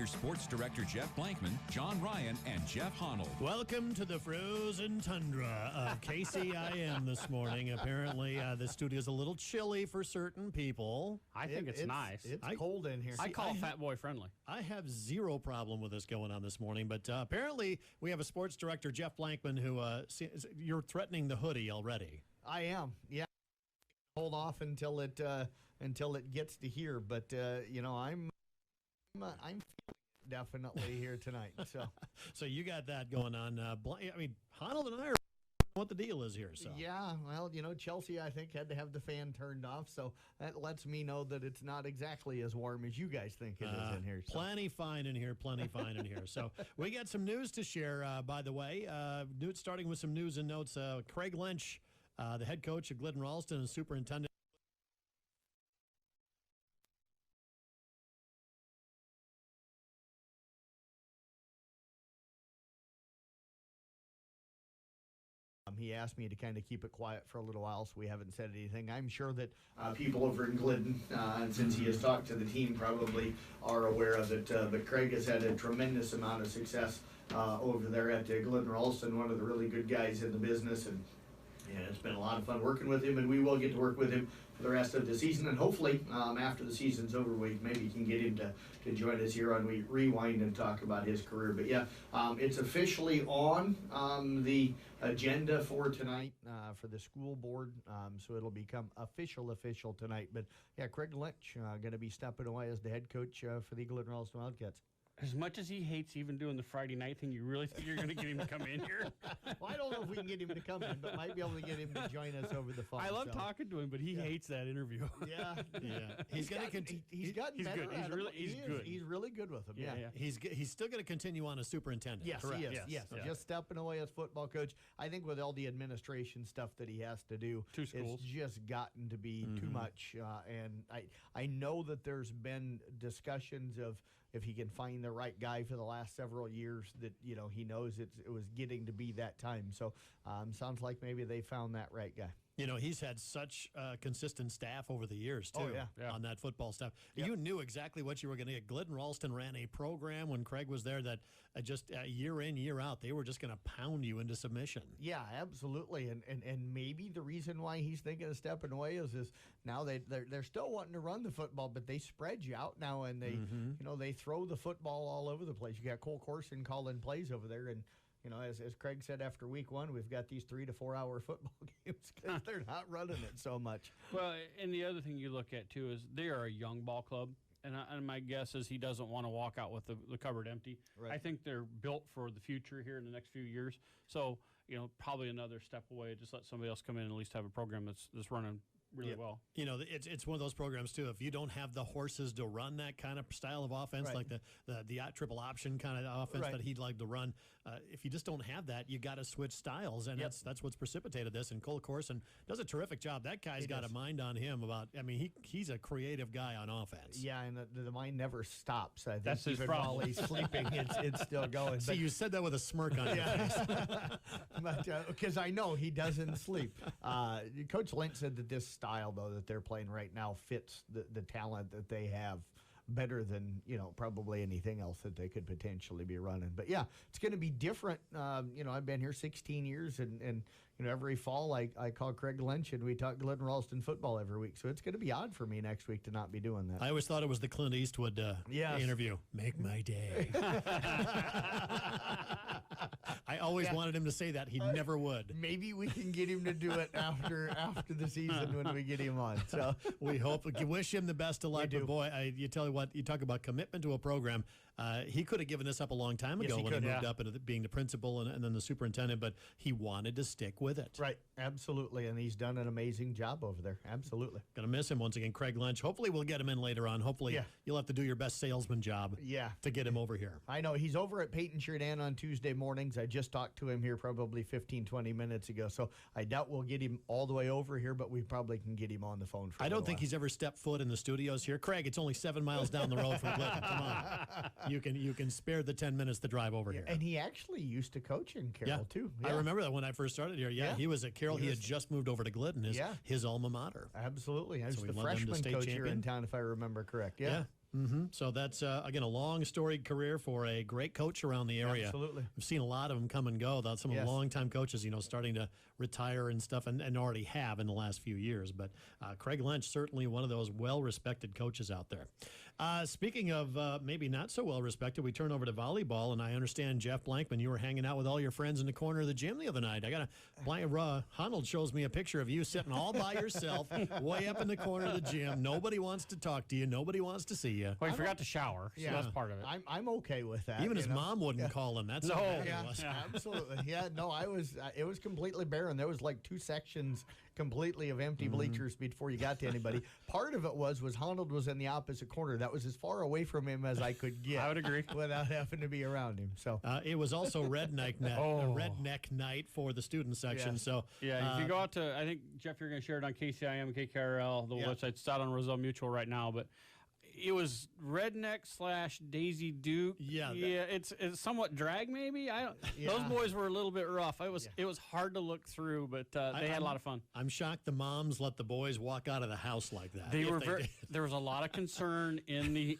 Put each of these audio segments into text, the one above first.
Here's Sports Director Jeff Blankman, John Ryan, and Jeff Honnold. Welcome to the frozen tundra of KCIM this morning. Apparently, the studio's a little chilly for certain people. I think it's nice. It's cold in here. I call it fat boy friendly. I have zero problem with this going on this morning, but apparently we have a sports director, Jeff Blankman, who you're threatening the hoodie already. I am. Yeah. Hold off until it gets to here, but I'm feeling it definitely here tonight. So so you got that going on. Honnold and I are what the deal is here. So yeah, well, Chelsea, I think, had to have the fan turned off, so that lets me know that it's not exactly as warm as you guys think it is in here. So. Plenty fine in here. So we got some news to share. By the way, starting with some news and notes. Craig Lynch, the head coach of Glidden Ralston and superintendent. He asked me to kind of keep it quiet for a little while, so we haven't said anything. I'm sure that people over in Glidden, since he has talked to the team, probably are aware of it. But Craig has had a tremendous amount of success over there at Glidden Ralston, one of the really good guys in the business, and it's been a lot of fun working with him, and we will get to work with him for the rest of the season, and hopefully after the season's over, we maybe can get him to join us here on We Rewind and talk about his career. But yeah, it's officially on the agenda for tonight for the school board, so it'll become official tonight. But yeah, Craig Lynch going to be stepping away as the head coach for the Glidden Ralston Wildcats. As much as he hates even doing the Friday night thing, you really think you're going to get him to come in here? Well, I don't know if we can get him to come in, but might be able to get him to join us over the phone. I love talking to him, but he hates that interview. Yeah. He's going to he's gotten better. Good. He's good. He's really good with him. Yeah. He's still going to continue on as superintendent. Yes, correct? He is. Yes. Just stepping away as football coach. I think with all the administration stuff that he has to do, it's just gotten to be too much. And I know that there's been discussions of if he can find the right guy for the last several years, that he knows it was getting to be that time. So sounds like maybe they found that right guy. He's had such consistent staff over the years, too, on that football staff. Yep. You knew exactly what you were going to get. Glidden Ralston ran a program when Craig was there that just year in, year out, they were just going to pound you into submission. Yeah, absolutely. And maybe the reason why he's thinking of stepping away is now they're still wanting to run the football, but they spread you out now, and they throw the football all over the place. You got Cole Corson calling plays over there, and as Craig said after week one, we've got these 3 to 4 hour football games because they're not running it so much. Well, and the other thing you look at, too, is they are a young ball club. And my guess is he doesn't want to walk out with the cupboard empty. Right. I think they're built for the future here in the next few years. So, probably another step away. Just let somebody else come in and at least have a program that's running really well. It's one of those programs too. If you don't have the horses to run that kind of style of offense, like the triple option kind of offense that he'd like to run, if you just don't have that, you got to switch styles, and that's what's precipitated this. And Cole Corson does a terrific job. That guy's got a mind on him about. I mean, he's a creative guy on offense. Yeah, and the mind never stops. I think that's his problem. While he's sleeping, it's still going. See, you said that with a smirk on your face. But because I know he doesn't sleep. Coach Lynch said that this style, though, that they're playing right now fits the talent that they have better than probably anything else that they could potentially be running. But yeah, it's going to be different. I've been here 16 years, and every fall I call Craig Lynch and we talk Glidden Ralston football every week. So it's going to be odd for me next week to not be doing that. I always thought it was the Clint Eastwood interview. Make my day. I always wanted him to say that. He never would. Maybe we can get him to do it after the season when we get him on. So we hope. Wish him the best of luck. But boy, you tell you what, you talk about commitment to a program. He could have given this up a long time ago when he moved up into being the principal and then the superintendent, but he wanted to stick with it. Right, absolutely, and he's done an amazing job over there. Absolutely. Going to miss him once again, Craig Lynch. Hopefully we'll get him in later on. Hopefully you'll have to do your best salesman job to get him over here. I know. He's over at Peyton Sheridan on Tuesday mornings. I just talked to him here probably 15, 20 minutes ago, so I doubt we'll get him all the way over here, but we probably can get him on the phone for I don't think he's ever stepped foot in the studios here. Craig, it's only 7 miles down the road from Glidden. Come on. You can spare the 10 minutes to drive over here. And he actually used to coach in Carroll, too. Yeah. I remember that when I first started here. He was at Carroll. He had just moved over to Glidden, his alma mater. Absolutely. I was so the freshman coach here in town, if I remember correct. Yeah. So that's, again, a long, storied career for a great coach around the area. Absolutely. We've seen a lot of them come and go. Some of the long-time coaches, starting to retire and stuff, and already have in the last few years. But Craig Lynch, certainly one of those well-respected coaches out there. Speaking of maybe not so well-respected, we turn over to volleyball, and I understand, Jeff Blankman, you were hanging out with all your friends in the corner of the gym the other night. Honnold shows me a picture of you sitting all by yourself, way up in the corner of the gym. Nobody wants to talk to you. Nobody wants to see you. Well, he forgot to shower, so that's part of it. I'm okay with that. Even his mom wouldn't call him. That's how bad it was. Absolutely. Yeah, no, it was completely barren. There was like 2 sections completely of empty bleachers before you got to anybody. Part of it was Honnold was in the opposite corner. That was as far away from him as I could get. I would agree. Without having to be around him. So it was also redneck night for the student section. Yeah. So if you go out to, I think, Jeff, you're going to share it on KCIM and KKRL, the website. It's out on Roselle Mutual right now, but it was redneck / Daisy Duke. It's somewhat drag maybe. Those boys were a little bit rough. It was hard to look through, but they had a lot of fun. I'm shocked the moms let the boys walk out of the house like that. There was a lot of concern in the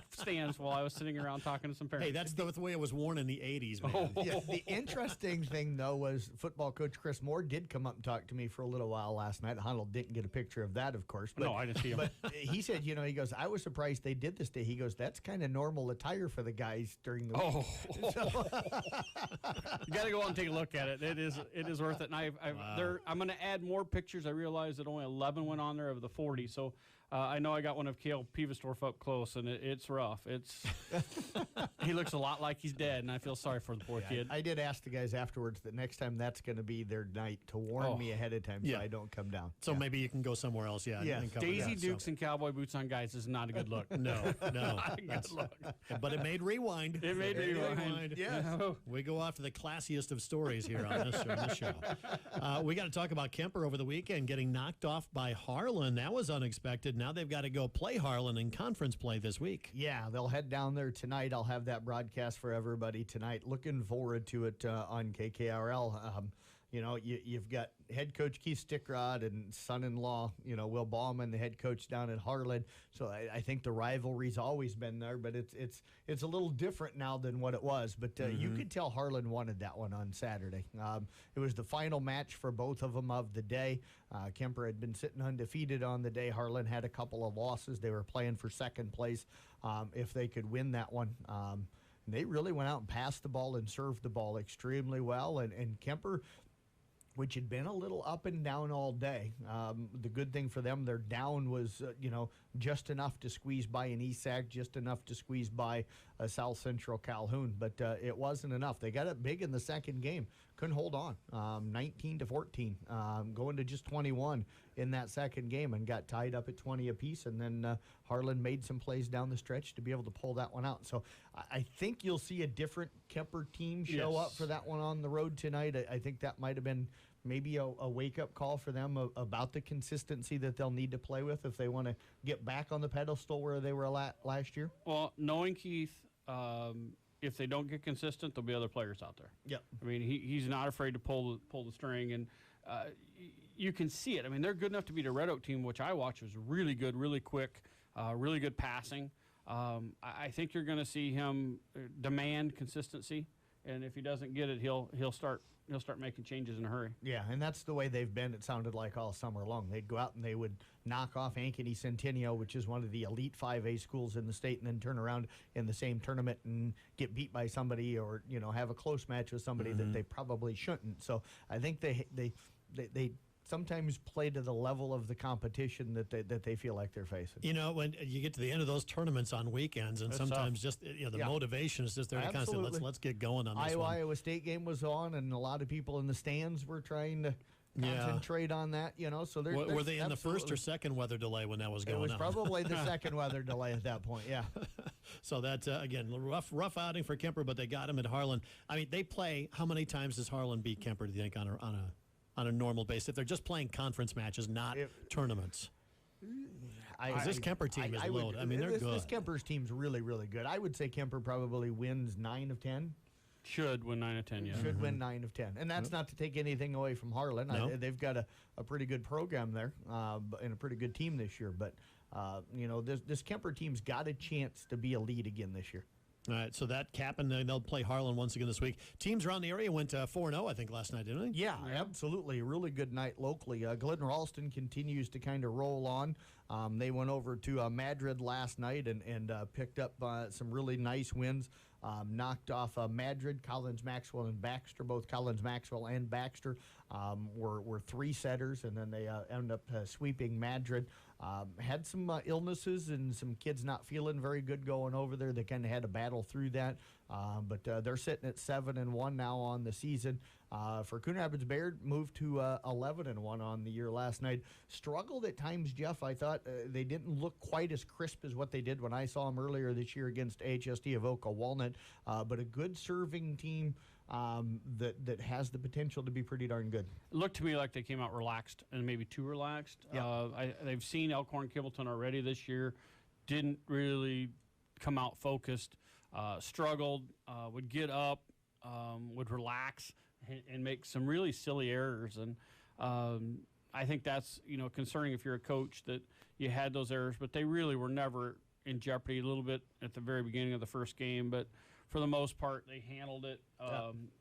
stands while I was sitting around talking to some parents. Hey, that's the way it was worn in the 80s, man. The interesting thing though was football coach Chris Moore did come up and talk to me for a little while last night. Honnold didn't get a picture of that, of course. But, no, I didn't see him. But he said, he goes, I was surprised they did this day. He goes, that's kind of normal attire for the guys during the week. You got to go out and take a look at it. It is worth it. And I'm going to add more pictures. I realized that only 11 went on there of the 40. So I know I got one of Cale Peavesdorf up close, and it's rough. He looks a lot like he's dead, and I feel sorry for the poor kid. I did ask the guys afterwards that next time that's going to be their night to warn me ahead of time so I don't come down. So maybe you can go somewhere else. Daisy Dukes and cowboy boots on guys is not a good look. No. Not a good look. But it made rewind. It made rewind. Yes. We go off to the classiest of stories here on this show. We got to talk about Kemper over the weekend getting knocked off by Harlan. That was unexpected. Now they've got to go play Harlan in conference play this week. Yeah, they'll head down there tonight. I'll have that broadcast for everybody tonight. Looking forward to it on KKRL. You've got head coach Keith Stickrod and son-in-law, Will Bauman, the head coach down at Harlan. So I think the rivalry's always been there, but it's a little different now than what it was. But you could tell Harlan wanted that one on Saturday. It was the final match for both of them of the day. Kemper had been sitting undefeated on the day. Harlan had a couple of losses. They were playing for second place if they could win that one. They really went out and passed the ball and served the ball extremely well. And Kemper, which had been a little up and down all day. The good thing for them, their down was, just enough to squeeze by an ESAC, just enough to squeeze by a South Central Calhoun, but it wasn't enough. They got it big in the second game. Couldn't hold on, 19-14, going to just 21 in that second game and got tied up at 20 apiece. And then Harlan made some plays down the stretch to be able to pull that one out. So I think you'll see a different Kemper team show up for that one on the road tonight. I think that might have been maybe a wake-up call for them about the consistency that they'll need to play with if they want to get back on the pedestal where they were last year. Well, knowing Keith, if they don't get consistent, there'll be other players out there. Yep. I mean, he's not afraid to pull the string, and you can see it. I mean, they're good enough to beat a Red Oak team, which I watched was really good, really quick, really good passing. I think you're going to see him demand consistency, and if he doesn't get it, he'll start making changes in a hurry. Yeah, and that's the way they've been, it sounded like, all summer long. They'd go out and they would knock off Ankeny Centennial, which is one of the elite 5A schools in the state, and then turn around in the same tournament and get beat by somebody or, have a close match with somebody that they probably shouldn't. So I think they sometimes play to the level of the competition that they feel like they're facing. When you get to the end of those tournaments on weekends, and sometimes just the motivation is just there to kind of say, let's get going on this one. Iowa State game was on, and a lot of people in the stands were trying to concentrate on that. So were they in the first or second weather delay when that was going on? It was probably the second weather delay at that point. Yeah. So that's again rough outing for Kemper, but they got him at Harlan. I mean, they play. How many times does Harlan beat Kemper? Do you think on a normal basis, if they're just playing conference matches, not tournaments? This Kemper team is loaded. I mean, they're good. This Kemper's team's really, really good. I would say Kemper probably wins 9 of 10. Should win 9 of 10, yeah. Should win 9 of 10. And that's not to take anything away from Harlan. No. They've got a pretty good program there and a pretty good team this year. But This Kemper team's got a chance to be a lead again this year. All right, so that cap, and they'll play Harlan once again this week. Teams around the area went 4-0, I think, last night, didn't they? Yeah, absolutely. Really good night locally. Glidden Ralston continues to kind of roll on. They went over to Madrid last night and picked up some really nice wins. Knocked off Madrid, Collins, Maxwell, and Baxter. Both Collins, Maxwell, and Baxter were three setters, and then they ended up sweeping Madrid. Had some illnesses and some kids not feeling very good going over there. They kind of had to battle through that, but they're sitting at 7-1 now on the season. For Coon Rapids Bayard, moved to 11-1 on the year last night. Struggled at times, Jeff. I thought they didn't look quite as crisp as what they did when I saw them earlier this year against HST Avoca Walnut, but a good serving team that has the potential to be pretty darn good. It looked to me like they came out relaxed and maybe too relaxed. Yeah. They've seen Elkhorn Kimballton already this year. Didn't really come out focused. Struggled. Would get up. Would relax and make some really silly errors. And I think that's concerning if you're a coach that you had those errors. But they really were never in jeopardy. A little bit at the very beginning of the first game, but for the most part, they handled it.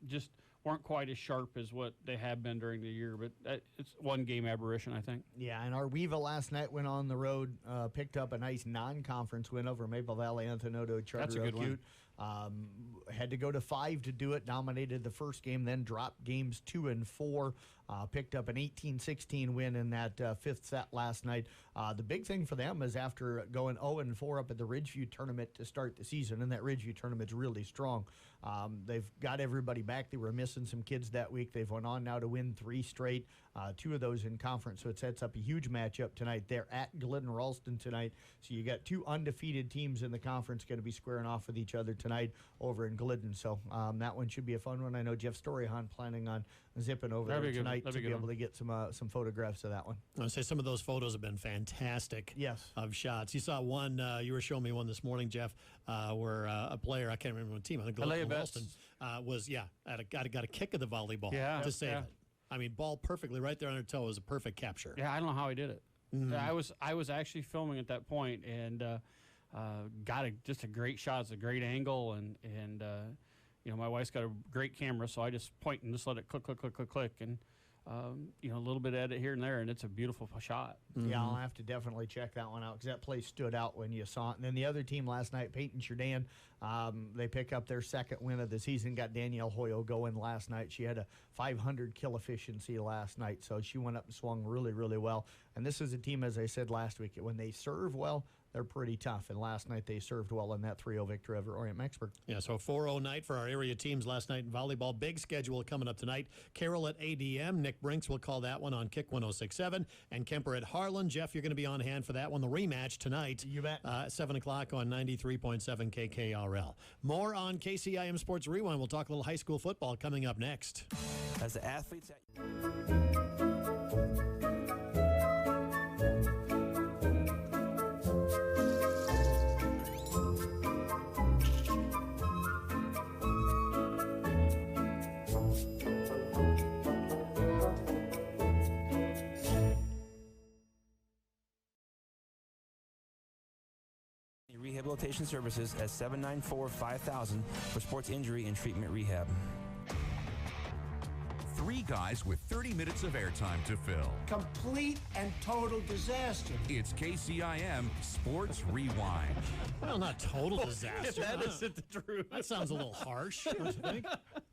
Just weren't quite as sharp as what they have been during the year, but it's one game aberration, I think. Yeah, and Arweva last night went on the road, picked up a nice non-conference win over Maple Valley Antonoto Charter. That's a good win. Had to go to 5 to do it, dominated the first game, then dropped games 2 and 4, picked up an 18-16 win in that fifth set last night. The big thing for them is after going 0-4 up at the Ridgeview tournament to start the season, and that Ridgeview tournament's really strong. They've got everybody back. They were missing some kids that week. They've went on now to win 3 straight, 2 of those in conference, so it sets up a huge matchup tonight. They're at Glidden Ralston tonight, so you got 2 undefeated teams in the conference going to be squaring off with each other tonight over in Glidden, so that one should be a fun one. I know Jeff Storyhan planning on zipping over there tonight to be able to get some photographs of that one. I would say some of those photos have been fantastic. Yes. Of shots. You saw one, you were showing me one this morning, Jeff, where a player, I can't remember what team, I think Glidden Ralston, was, got a kick of the volleyball to save it. I mean, ball perfectly right there on her toe. It was a perfect capture. Yeah, I don't know how he did it. Mm-hmm. I was actually filming at that point and got just a great shot. It's a great angle, and my wife's got a great camera, so I just point and just let it click, click, click, click, click, and a little bit of edit here and there, and it's a beautiful shot. Mm-hmm. Yeah, I'll have to definitely check that one out because that play stood out when you saw it. And then the other team last night, Peyton Jourdan, they pick up their second win of the season, got Danielle Hoyle going last night. She had a 500 kill efficiency last night, so she went up and swung really, really well. And this is a team, as I said last week, when they serve well, they're pretty tough. And last night they served well in that 3-0 victory over Orient Mexburg. Yeah, so 4-0 night for our area teams last night in volleyball. Big schedule coming up tonight. Carroll at ADM. Nick Brinks will call that one on Kick 106.7. And Kemper at Harlan. Jeff, you're going to be on hand for that one. The rematch tonight. You bet. 7 o'clock on 93.7 KKRL. More on KCIM Sports Rewind. We'll talk a little high school football coming up next. As the athletes at Rehabilitation Services at 794-5000 for sports injury and treatment rehab. 3 guys with 30 minutes of airtime to fill. Complete and total disaster. It's KCIM Sports Rewind. Well, not total disaster. That isn't the truth. That sounds a little harsh, don't you think?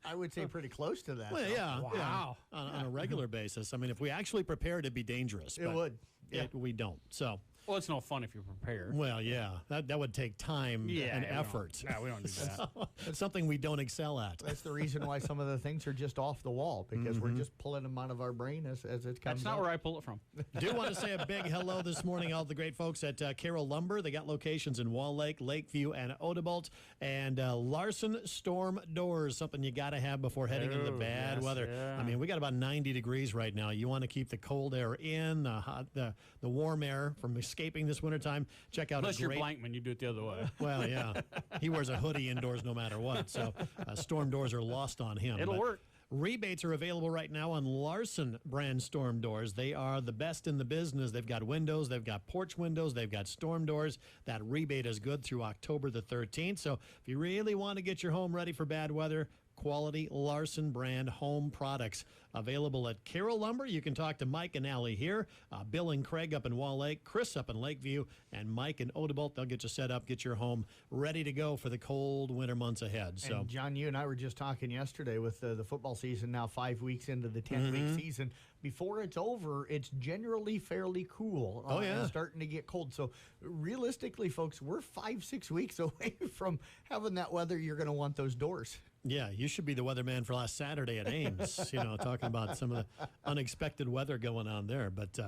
I would say pretty close to that. Well, yeah. Wow. Yeah, on a regular basis. I mean, if we actually prepare, it'd be dangerous. It would. Yeah. We don't. So. Well, it's no fun if you're prepared. Well, yeah, that would take time and effort. We don't do that. It's something we don't excel at. That's the reason why some of the things are just off the wall, because we're just pulling them out of our brain as it comes. That's not where I pull it from. Do want to say a big hello this morning, all the great folks at Carroll Lumber. They got locations in Wall Lake, Lakeview, and Odebolt. And Larson Storm Doors, something you got to have before heading into the bad weather. Yeah. I mean, we got about 90 degrees right now. You want to keep the cold air in, the warm air from escaping this wintertime. Check out Unless a great... you're Blankman, you do it the other way. Well, yeah. He wears a hoodie indoors no matter what. So storm doors are lost on him. It'll work. Rebates are available right now on Larson brand storm doors. They are the best in the business. They've got windows, they've got porch windows, they've got storm doors. That rebate is good through October the 13th. So if you really want to get your home ready for bad weather, quality Larson brand home products available at Carroll Lumber. You can talk to Mike and Allie here, Bill and Craig up in Wall Lake, Chris up in Lakeview, and Mike and Odebolt. They'll get you set up, get your home ready to go for the cold winter months ahead. So, and John, you and I were just talking yesterday with the football season now 5 weeks into the 10-week season. Before it's over, it's generally fairly cool. And starting to get cold. So realistically, folks, we're 5-6 weeks away from having that weather. You're going to want those doors. Yeah, you should be the weatherman for last Saturday at Ames, talking about some of the unexpected weather going on there. But,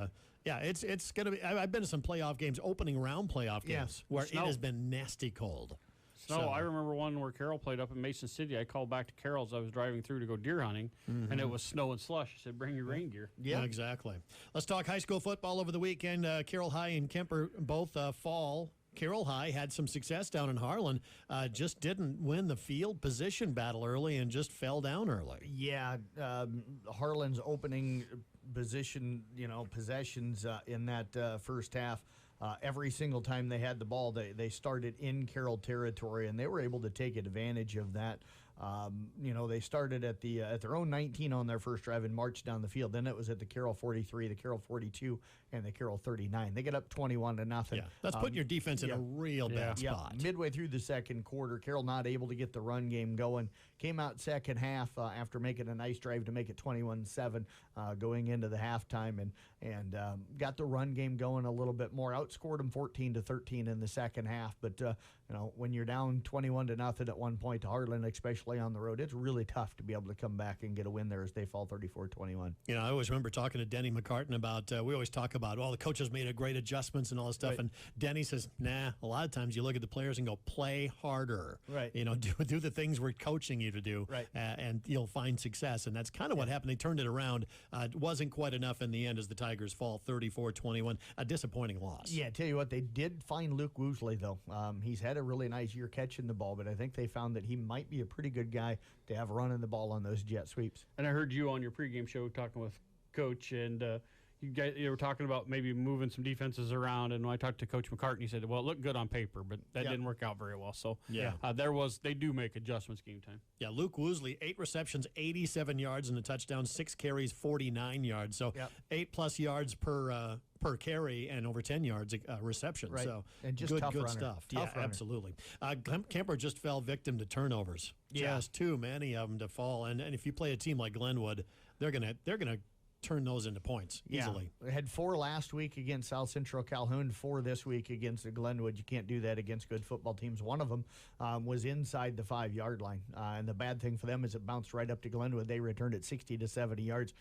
it's going to be – I've been to some playoff games, opening round playoff games, where it has been nasty cold. Snow. I remember one where Carroll played up in Mason City. I called back to Carroll's. I was driving through to go deer hunting, and it was snow and slush. I said, bring your rain gear. Yeah, exactly. Let's talk high school football over the weekend. Carroll High and Kemper both fall. Carroll High had some success down in Harlan, just didn't win the field position battle early and just fell down early. Yeah, Harlan's opening position, possessions in that first half. Every single time they had the ball, they started in Carroll territory, and they were able to take advantage of that. They started at their own 19 on their first drive and marched down the field. Then it was at the Carroll 43, the Carroll 42, and the Carroll 39. They get up 21-0. Yeah, that's putting your defense in a real bad spot. Midway through the second quarter, Carroll not able to get the run game going. Came out second half after making a nice drive to make it 21-7 going into the halftime, and got the run game going a little bit more. Outscored them 14-13 in the second half. But when you're down 21-0 at one point to Harlan, especially on the road, it's really tough to be able to come back and get a win there as they fall 34-21. I always remember talking to Denny McCartan about, we always talk about, the coaches made a great adjustments and all this stuff. Right. And Denny says, nah, a lot of times you look at the players and go, play harder. Right. Do the things we're coaching you to do. Right. And you'll find success. And that's kind of what happened. They turned it around. It wasn't quite enough in the end as the Tigers fall 34-21. A disappointing loss. Yeah, tell you what, they did find Luke Woosley, though. He's had a really nice year catching the ball, but I think they found that he might be a pretty good guy to have running the ball on those jet sweeps. And I heard you on your pregame show talking with Coach, and you were talking about maybe moving some defenses around. And when I talked to Coach McCartney, he said, well, it looked good on paper, but that didn't work out very well. So they do make adjustments game time. Yeah, Luke Woosley, 8 receptions, 87 yards and a touchdown, 6 carries, 49 yards. So 8+ yards per carry and over 10 yards reception. Right. So and just good runner. stuff. Tough runner. Absolutely. Kemper just fell victim to turnovers. Just too many of them to fall. And if you play a team like Glenwood, they're gonna turn those into points easily. We had 4 last week against South Central Calhoun, 4 this week against the Glenwood. You can't do that against good football teams. One of them was inside the 5-yard line. And the bad thing for them is it bounced right up to Glenwood. They returned it 60 to 70 yards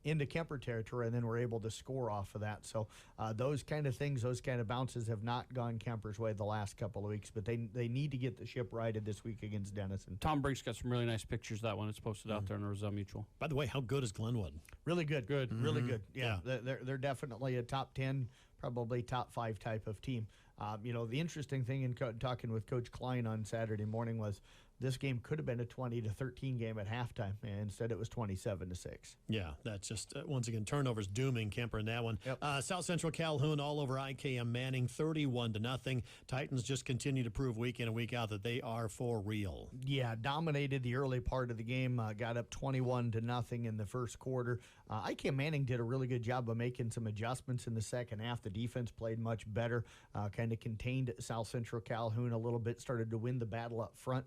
into Kemper territory, and then were able to score off of that. So those kind of things, those kind of bounces have not gone Kemper's way the last couple of weeks, but they need to get the ship righted this week against Denison. Tom Brink's got some really nice pictures of that one. It's posted out there in Roselle Mutual. By the way, how good is Glenwood? Really good. Really good. Yeah. They're definitely a top 10, probably top 5 type of team. The interesting thing in talking with Coach Klein on Saturday morning was this game could have been a 20-13 game at halftime, and instead it was 27-6. Yeah, that's just, once again, turnovers dooming Kemper in that one. Yep. South Central Calhoun all over IKM Manning, 31-0. Titans just continue to prove week in and week out that they are for real. Yeah, dominated the early part of the game, got up 21-0 in the first quarter. IKM Manning did a really good job of making some adjustments in the second half. The defense played much better, kind of contained South Central Calhoun a little bit, started to win the battle up front.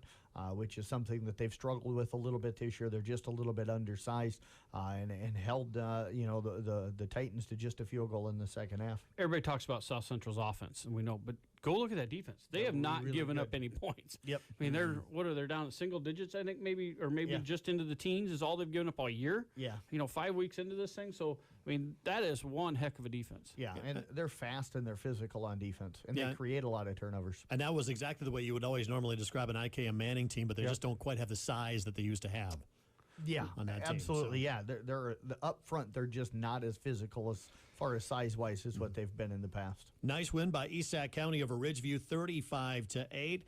Which is something that they've struggled with a little bit this year. They're just a little bit undersized and held the Titans to just a field goal in the second half. Everybody talks about South Central's offense, and we know, but go look at that defense. They have not really given good. up any points. Yep. I mean, they're down at single digits, I think, maybe Yeah. just into the teens is all they've given up all year. Yeah. 5 weeks into this thing. So, I mean, that is one heck of a defense. Yeah, and they're fast and they're physical on defense, and they create a lot of turnovers. And that was exactly the way you would always normally describe an IKM Manning team, but they just don't quite have the size that they used to have. on that absolutely. team. So. Yeah, they're up front. They're just not as physical as far as size-wise as what they've been in the past. Nice win by Esac County over Ridgeview, 35-8.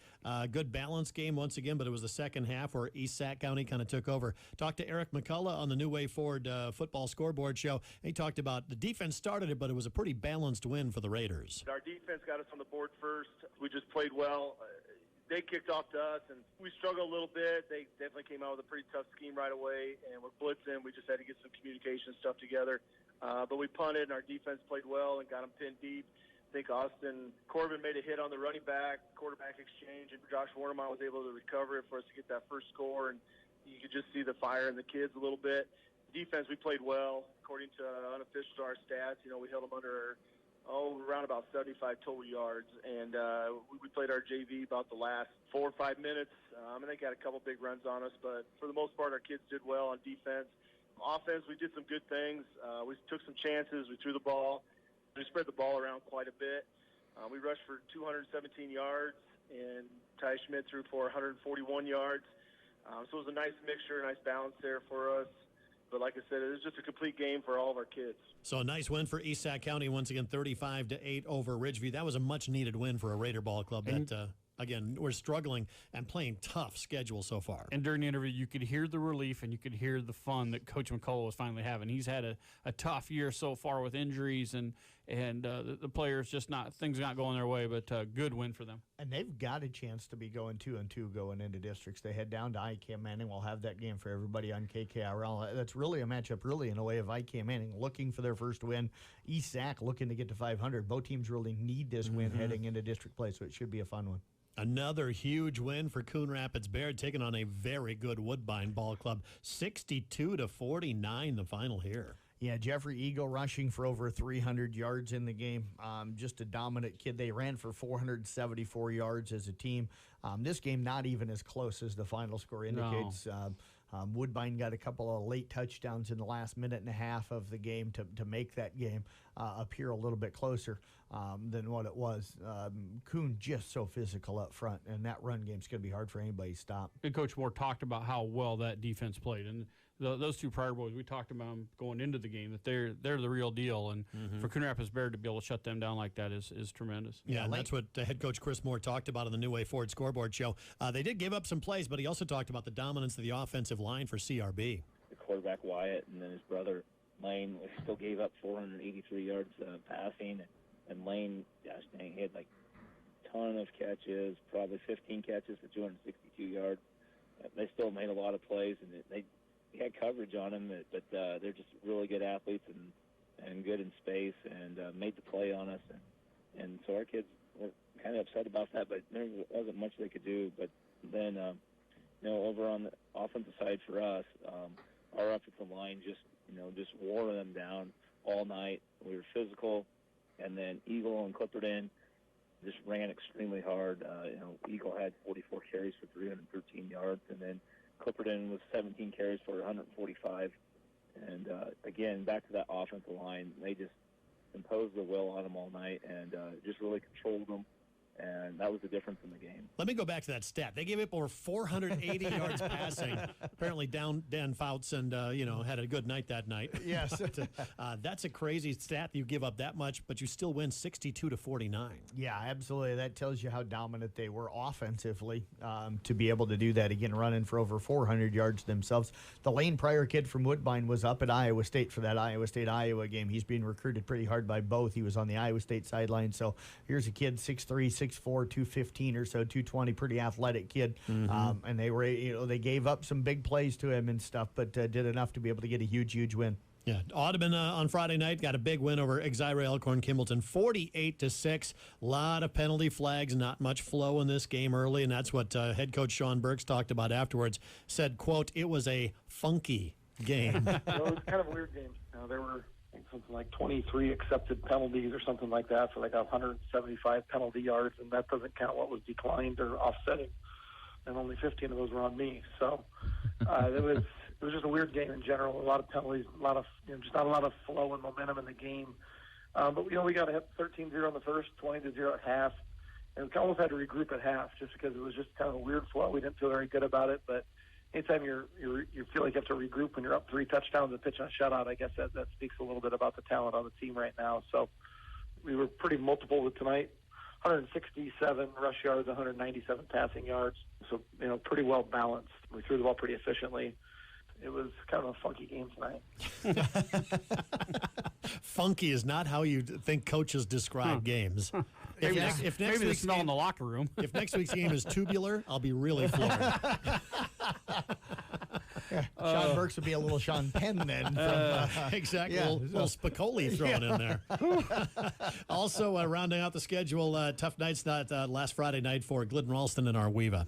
Good balanced game once again, but it was the second half where Esac County kind of took over. Talked to Eric McCullough on the New Way Forward football scoreboard show. He talked about the defense started it, but it was a pretty balanced win for the Raiders. Our defense got us on the board first. We just played well. They kicked off to us, and we struggled a little bit. They definitely came out with a pretty tough scheme right away, and we're blitzing. We just had to get some communication stuff together. But we punted, and our defense played well and got them pinned deep. I think Austin Corbin made a hit on the running back, quarterback exchange, and Josh Warnemont was able to recover it for us to get that first score, and you could just see the fire in the kids a little bit. Defense, we played well. According to unofficial our stats, we held them under around about 75 total yards, and we played our JV about the last 4 or 5 minutes. And they got a couple big runs on us, but for the most part, our kids did well on defense. Offense, we did some good things. We took some chances. We threw the ball. We spread the ball around quite a bit. We rushed for 217 yards, and Ty Schmidt threw for 141 yards. So it was a nice mixture, a nice balance there for us. But like I said, it was just a complete game for all of our kids. So a nice win for Esac County, once again, 35-8 over Ridgeview. That was a much-needed win for a Raider ball club that, again, we're struggling and playing tough schedule so far. And during the interview, you could hear the relief and you could hear the fun that Coach McCullough was finally having. He's had a tough year so far with injuries and the players just things not going their way, but a good win for them. And they've got a chance to be going 2-2 going into districts. They head down to ICAM Manning. We'll have that game for everybody on KKRL. That's really a matchup, really, in a way, of ICAM Manning looking for their first win. ESAC looking to get to 500. Both teams really need this win heading into district play, so it should be a fun one. Another huge win for Coon Rapids Baird, taking on a very good Woodbine ball club. 62-49 the final here. Yeah, Jeffrey Eagle rushing for over 300 yards in the game. Just a dominant kid. They ran for 474 yards as a team. This game not even as close as the final score indicates. No. Woodbine got a couple of late touchdowns in the last minute and a half of the game to make that game appear a little bit closer than what it was. Coon just so physical up front, and that run game's going to be hard for anybody to stop. And Coach Moore talked about how well that defense played, and those two Pryor boys, we talked about them going into the game, that they're the real deal, and for Coon Rapids Baird to be able to shut them down like that is tremendous. Yeah, and that's what head coach Chris Moore talked about on the New Way Forward scoreboard show. They did give up some plays, but he also talked about the dominance of the offensive line for CRB. The quarterback Wyatt and then his brother Lane still gave up 483 yards passing, and Lane, gosh dang, he had like a ton of catches, probably 15 catches for 262 yards. They still made a lot of plays, and they had coverage on them, but they're just really good athletes and good in space, and made the play on us. And so our kids were kind of upset about that, but there wasn't much they could do. But then, over on the offensive side for us, our offensive line just wore them down all night. We were physical, and then Eagle and Clipperton just ran extremely hard. Eagle had 44 carries for 313 yards, and then Clipperton was 17 carries for 145. And, again, back to that offensive line, they just imposed their will on them all night and just really controlled them. And that was the difference in the game. Let me go back to that stat. They gave up over 480 yards passing. Apparently, Dan Fouts and had a good night that night. Yes, that's a crazy stat. You give up that much, but you still win 62-49. Yeah, absolutely. That tells you how dominant they were offensively to be able to do that again, running for over 400 yards themselves. The Lane Pryor kid from Woodbine was up at Iowa State for that Iowa State-Iowa game. He's being recruited pretty hard by both. He was on the Iowa State sideline. So here's a kid 6'3", 6'4", 215 or so, 220, pretty athletic kid. And they were, they gave up some big plays to him and stuff, but did enough to be able to get a huge win. Yeah, Audubon on Friday night got a big win over Exira Elkhorn Kimballton, 48-6. A lot of penalty flags, not much flow in this game early, and that's what head coach Sean Burks talked about afterwards. Said, quote, "It was a funky game." It was kind of a weird game. There were something like 23 accepted penalties or something like that for like 175 penalty yards, and that doesn't count what was declined or offsetting. And only 15 of those were on me. So it was just a weird game in general. A lot of penalties, a lot of just not a lot of flow and momentum in the game. But we got hit 13-0 in the first, 20-0 at half, and we almost had to regroup at half just because it was just kind of a weird flow. We didn't feel very good about it, but anytime you feel like you have to regroup when you're up 3 touchdowns and pitch on a shutout, I guess that speaks a little bit about the talent on the team right now. So we were pretty multiple with tonight. 167 rush yards, 197 passing yards. So, pretty well balanced. We threw the ball pretty efficiently. It was kind of a funky game tonight. Funky is not how you think coaches describe games. Maybe the smell in the locker room. If next week's game is tubular, I'll be really floored. Sean Burks would be a little Sean Penn then. Exactly. A little Spicoli thrown in there. Also, rounding out the schedule, tough nights last Friday night for Glidden Ralston and Arweva.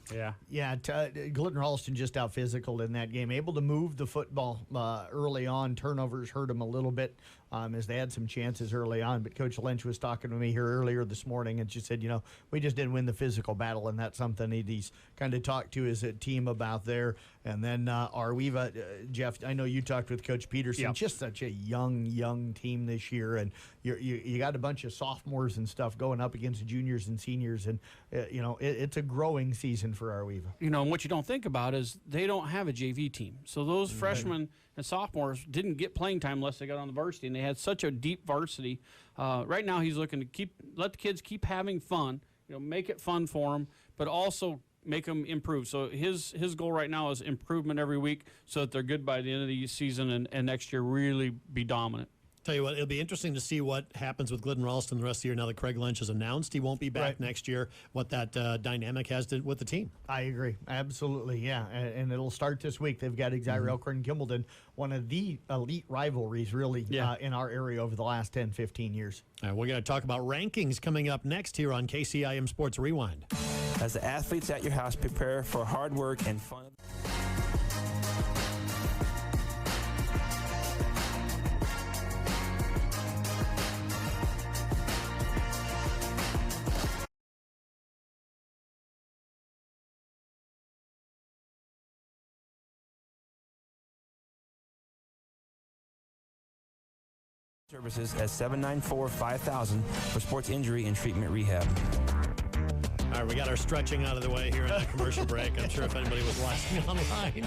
Yeah, Glidden Ralston just out physical in that game. Able to move the football early on. Turnovers hurt them a little bit as they had some chances early on. But Coach Lynch was talking to me here earlier this morning and she said, we just didn't win the physical battle, and that's something he's kind of talked to his team about there. And then Arweva, Jeff, I know you talked with Coach Peterson. Yep. Just such a young team this year, and you got a bunch of sophomores and stuff going up against juniors and seniors, and it's a growing season for Arweva. And what you don't think about is they don't have a JV team, so those freshmen and sophomores didn't get playing time unless they got on the varsity, and they had such a deep varsity. Right now, he's looking to let the kids keep having fun, make it fun for them, but also make them improve. So his goal right now is improvement every week so that they're good by the end of the season and next year really be dominant. Tell you what, it'll be interesting to see what happens with Glidden Ralston the rest of the year now that Craig Lynch has announced he won't be back next year, what that dynamic has with the team. I agree. Absolutely, yeah. And it'll start this week. They've got Exire Elkhorn Kimballton, one of the elite rivalries really in our area over the last 10, 15 years. We're going to talk about rankings coming up next here on KCIM Sports Rewind. As the athletes at your house prepare for hard work and fun. Services at 794-5000 for sports injury and treatment rehab. All right, we got our stretching out of the way here in that commercial break. I'm sure if anybody was watching online.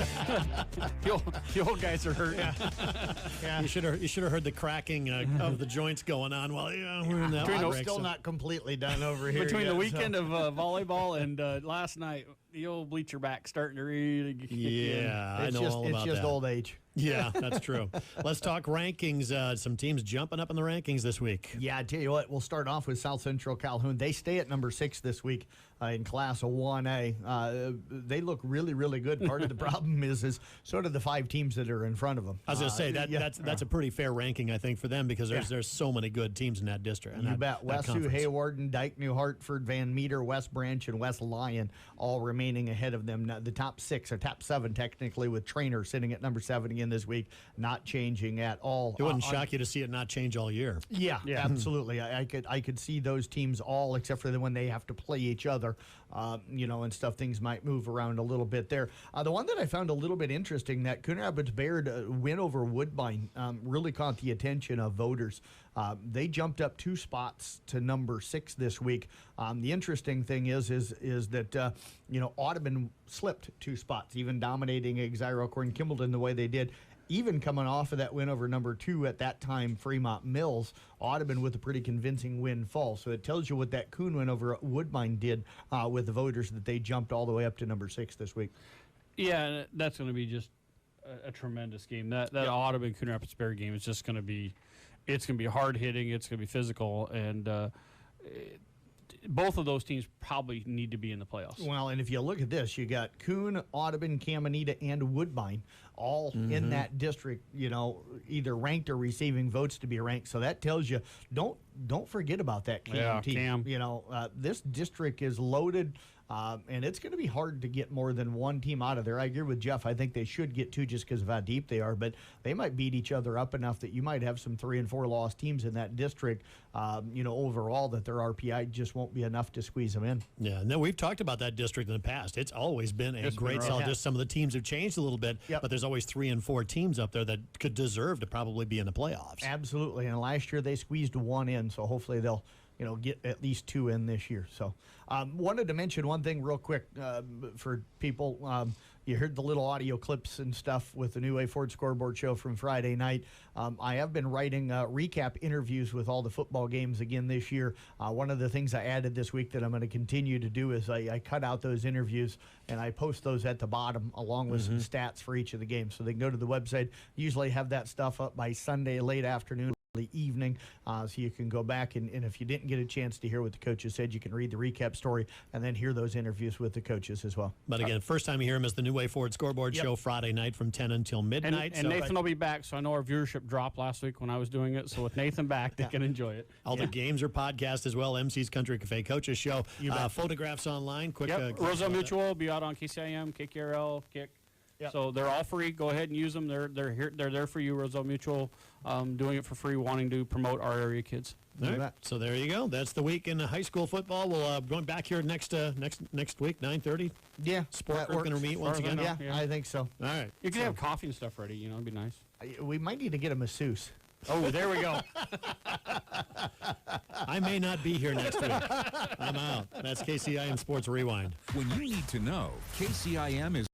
the old guys are hurt. Yeah. You should have heard the cracking of the joints going on while we're in that break. Still not completely done over here. Between the weekend of volleyball and last night, the old bleacher back starting to really get in. I know all about that. It's just old age. Yeah, that's true. Let's talk rankings. Some teams jumping up in the rankings this week. Yeah, I tell you what, we'll start off with South Central Calhoun. They stay at number 6 this week in Class 1A. They look really, really good. Part of the problem is sort of the 5 teams that are in front of them. I was going to say, that's a pretty fair ranking, I think, for them because there's so many good teams in that district. You bet. Westhu, Hawarden, Dike, New Hartford, Van Meter, West Branch, and West Lyon all remaining ahead of them. Now, the top 6 or top 7 technically, with Trainer sitting at number 7 again this week, not changing at all. It wouldn't shock you to see it not change all year. Yeah. Absolutely. I could see those teams all, except for when they have to play each other, and stuff. Things might move around a little bit there. The one that I found a little bit interesting, that Coon Rapids Bayard win over Woodbine, really caught the attention of voters. They jumped up 2 spots to number 6 this week. The interesting thing is that Audubon slipped 2 spots, even dominating Exire Elkhorn Kimballton the way they did. Even coming off of that win over number 2 at that time, Fremont Mills, Audubon with a pretty convincing win fall. So it tells you what that Coon win over Woodbine did with the voters, that they jumped all the way up to number 6 this week. Yeah, that's going to be just a tremendous game. That Audubon Coon Rapids Bayard game is just going to be, it's going to be hard hitting. It's going to be physical, and both of those teams probably need to be in the playoffs. Well, and if you look at this, you got Coon, Audubon, Caminita, and Woodbine all in that district, either ranked or receiving votes to be ranked. So that tells you, don't forget about that Cam team. This district is loaded. And it's going to be hard to get more than one team out of there. I agree with Jeff. I think they should get 2 just because of how deep they are, but they might beat each other up enough that you might have some 3 and 4 lost teams in that district, overall, that their RPI just won't be enough to squeeze them in. Yeah, and then we've talked about that district in the past. It's always been a great solid. Just some of the teams have changed a little bit, but there's always 3 and 4 teams up there that could deserve to probably be in the playoffs. Absolutely, and last year they squeezed 1 in, so hopefully they'll get at least 2 in this year. So wanted to mention one thing real quick for people. You heard the little audio clips and stuff with the New Way Ford Scoreboard show from Friday night. I have been writing recap interviews with all the football games again this year. One of the things I added this week that I'm going to continue to do is I cut out those interviews and I post those at the bottom along with some stats for each of the games. So they can go to the website. Usually have that stuff up by Sunday late afternoon, evening, so you can go back and if you didn't get a chance to hear what the coaches said, you can read the recap story and then hear those interviews with the coaches as well. But again, first time you hear him is the New Way Ford Scoreboard show Friday night from 10 until midnight. And Nathan will be back, so I know our viewership dropped last week when I was doing it, so with Nathan back, they can enjoy it. All the games are podcast as well. MC's Country Cafe Coaches Show. Photographs online. Quick. Roselle Mutual will be out on KCIM, KKRL, KIC. Yep. So they're all free. Go ahead and use them. They're here. They're there for you. Roselle Mutual, doing it for free, wanting to promote our area kids. All right. So there you go. That's the week in high school football. We'll going back here next week, 9:30. Yeah, Sport Group going to meet once again. Yeah, I think so. All right. You can have coffee and stuff ready. It'd be nice. We might need to get a masseuse. Oh, there we go. I may not be here next week. I'm out. That's KCIM Sports Rewind. When you need to know, KCIM is